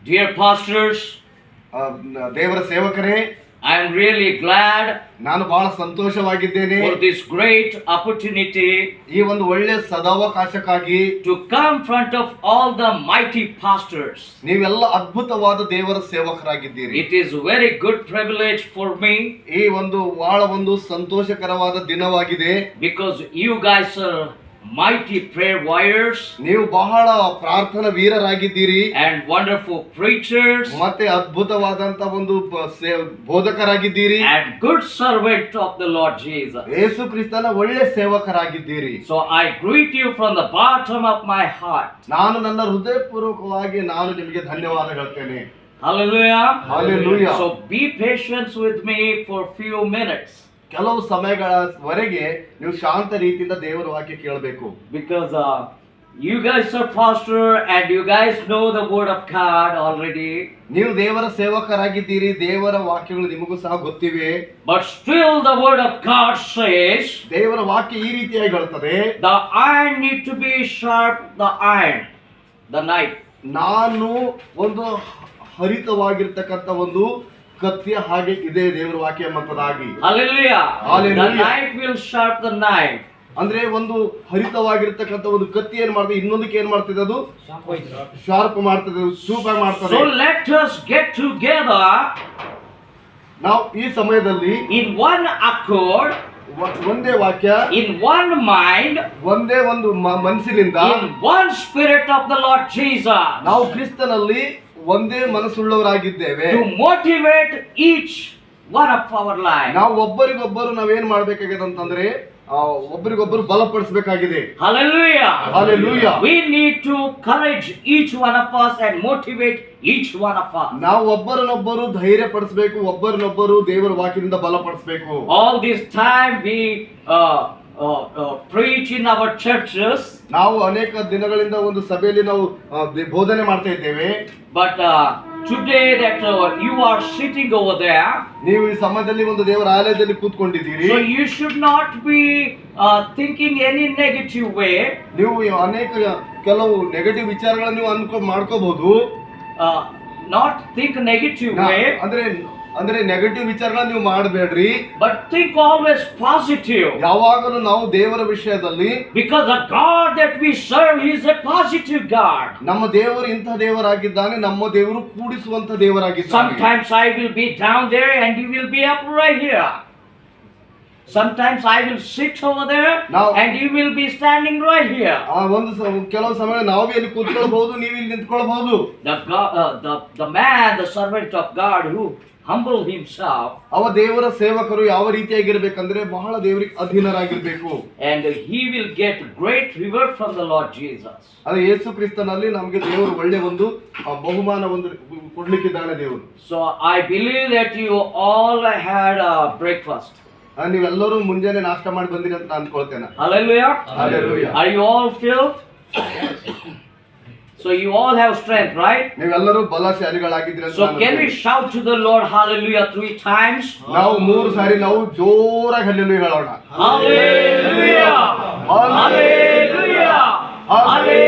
Dear pastors, ದೇವರ ಸೇವಕರೇ, I am really glad ನಾನು ಬಹಳ ಸಂತೋಷವಾಗಿದ್ದೇನೆ for this great opportunity ಈ ಒಂದು ಒಳ್ಳೆ ಸದಾವಕಾಶಕ್ಕಾಗಿ. to come in front of all the mighty pastors. ನೀವೆಲ್ಲ ಅದ್ಭುತವಾದ ದೇವರ ಸೇವಕರಾಗಿದ್ದೀರಿ. It is a very good privilege for me ಈ ಒಂದು ಬಹಳ ಒಂದು ಸಂತೋಷಕರವಾದ ದಿನವಾಗಿದೆ. because you guys are mighty prayer warriors ನೀವು ಬಹಳ ಪ್ರಾರ್ಥನಾ ವೀರರಾಗಿದ್ದೀರಿ and wonderful preachers ಮತ್ತೆ ಅದ್ಭುತವಾದಂತ ಒಂದು ಬೋಧಕರಾಗಿದ್ದೀರಿ and good servant of the Lord Jesus. ಯೇಸು ಕ್ರಿಸ್ತನ ಒಳ್ಳೆ ಸೇವಕರಾಗಿದ್ದೀರಿ. So I greet you from the bottom of my heart. ನಾನು ನನ್ನ ಹೃದಯಪೂರ್ವಕವಾಗಿ ನಾನು ನಿಮಗೆ ಧನ್ಯವಾದ ಹೇಳ್ತೇನೆ. Hallelujah. Hallelujah. So be patient with me for few minutes ಕೆಲವು ಸಮಯಗಳವರೆಗೆ ನೀವು ಶಾಂತ ರೀತಿಯಿಂದ ದೇವರ ವಾಕ್ಯ ಕೇಳಬೇಕು. because you guys are pastor and you guys know the word of God already. ನೀವು ದೇವರ ಸೇವಕರಾಗಿದ್ದೀರಿ, ದೇವರ ವಾಕ್ಯಗಳು ನಿಮಗೂ ಸಹ ಗೊತ್ತಿವೆ. But still the word of God says ದೇವರ ವಾಕ್ಯ ಈ ರೀತಿಯಾಗಿ ಹೇಳ್ತದೆ, the iron need to be sharp, the iron, the knife. ನಾನು ಒಂದು ಹರಿತವಾಗಿರ್ತಕ್ಕಂಥ ಒಂದು ಕತ್ತಿಯ ಹಾಗೆ ಇದೆ ದೇವರ ವಾಕ್ಯ ಎಂಬುದಾಗಿ. Hallelujah. Hallelujah. The knife will sharp the knife. ಅಂದ್ರೆ ಒಂದು ಹರಿತವಾಗಿರ್ತಕ್ಕಂಥ ಒಂದು ಕತ್ತಿ ಏನ್ ಮಾಡ್ತದೆ, ಇನ್ನೊಂದಕ್ಕೆ ಏನ್ ಮಾಡ್ತದೆ, ಅದು ಶಾರ್ಪ್ ಮಾಡ್ತದೆ, ಸೂಪ ಮಾಡ್ತದೆ. So let us get together ನಾವು ಈ ಸಮಯದಲ್ಲಿ in one accord, ಒಂದೇ ವಾಕ್ಯ, in one mind, ಒಂದೇ ಒಂದು ಮನಸ್ಸಿನಿಂದ, in one spirit of the Lord Jesus, ನಾವು ಕ್ರಿಸ್ತನಲ್ಲಿ ಒಂದೇ ಮನಸ್ಸುಳ್ಳವರಾಗಿದ್ದೇವೆ. to motivate each one of our lives. ನಾವು ಒಬ್ಬರಿಗೊಬ್ಬರು ನಾವೇನ್ ಮಾಡ್ಬೇಕಾಗಿದೆ ಅಂತಂದ್ರೆ ಒಬ್ಬರಿಗೊಬ್ಬರು ಬಲಪಡಿಸಬೇಕಾಗಿದೆ. Hallelujah. Hallelujah. We need to encourage each one of us and motivate each one of us. ನಾವು ಒಬ್ಬರನ್ನೊಬ್ಬರು ಧೈರ್ಯ ಪಡಿಸಬೇಕು, ಒಬ್ಬರನ್ನೊಬ್ಬರು ದೇವರ ವಾಕ್ಯದಿಂದ ಬಲಪಡಿಸಬೇಕು. All this time we preach in our churches. ನಾವು ಅನೇಕ ದಿನಗಳಿಂದ ಒಂದು ಸಭೆಯಲ್ಲಿ ನಾವು ಬೋಧನೆ ಮಾಡ್ತಾ ಇದ್ದೇವೆ. But today that you are sitting over there, ನೀವು ಈ ಸಮಯದಲ್ಲಿ ಒಂದು ದೇವರ ಆಲಯದಲ್ಲಿ ಕೂತ್ಕೊಂಡಿದ್ದೀರಿ. so you should not be thinking any negative way. ನೀವು ಅನೇಕ ಕೆಲವು ನೆಗೆಟಿವ್ ವಿಚಾರಗಳನ್ನು ನೀವು ಮಾಡ್ಕೋಬಹುದು. Not think negative way, ಅಂದ್ರೆ ನೆಗೆಟಿವ್ ವಿಚಾರಗಳನ್ನ ನೀವು ಮಾಡಬೇಡ್ರಿ, but think always positive. ಯಾವಾಗಲೂ ನಾವು ದೇವರ ವಿಷಯದಲ್ಲಿ, because the God that we serve is a positive God. ನಮ್ಮ ದೇವರು ಇಂಥ ದೇವರಾಗಿದ್ದಾನೆ, ನಮ್ಮ ದೇವರು ಕೂಡಿಸುವಂತ ದೇವರಾಗಿದ್ದಾನೆ. Sometimes I will be down there and you will be up right here. Sometimes I will sit over there and you will be standing right here. ಕೆಲವು ಸಮಯ ನಾವು ಇಲ್ಲಿ ಕೂತ್ಕೊಳ್ಳಬಹುದು, ನೀವು ಇಲ್ಲಿ ನಿಂತ್ಕೊಳ್ಳಬಹುದು. The man, the servant of God who humble himself, ಅವ ದೇವರ ಸೇವಕರು ಯಾವ ರೀತಿಯಾಗಿರ್ಬೇಕಂದ್ರೆ ಬಹಳ ದೇವರಿಗೆ ಅಧೀನರಾಗಿರ್ಬೇಕು, and he will get great reward from the Lord Jesus. ಅದೇ ಯೇಸು ಕ್ರಿಸ್ತನಲ್ಲಿ ನಮಗೆ ದೇವರು ಒಳ್ಳೆ ಒಂದು ಬಹುಮಾನ ಒಂದು ಕೊಡ್ಲಿಕ್ಕಿದ್ದಾನೆ ದೇವರು. So I believe that you all had a breakfast. ನೀವೆಲ್ಲರೂ ಮುಂಜಾನೆ ನಾಷ್ಟ ಮಾಡಿ ಬಂದಿರಿ ಅಂತ ಅನ್ಕೊಳ್ತೇನೆ. Hallelujah. Hallelujah. Are you all filled? So you all have strength, right? ನೀವೆಲ್ಲರೂ ಬಲಶಾಲಿಗಳಾಗಿದ್ದೀರಿ ಅಂತ. So can we shout to the Lord hallelujah 3 times? ನಾವು 3 ಸಾರಿ ನಾವು ಜೋರಾಗಿ ಹಲ್ಲೆಲೂಯಾ ಹೇಳೋಣ. Hallelujah. Hallelujah. Hallelujah.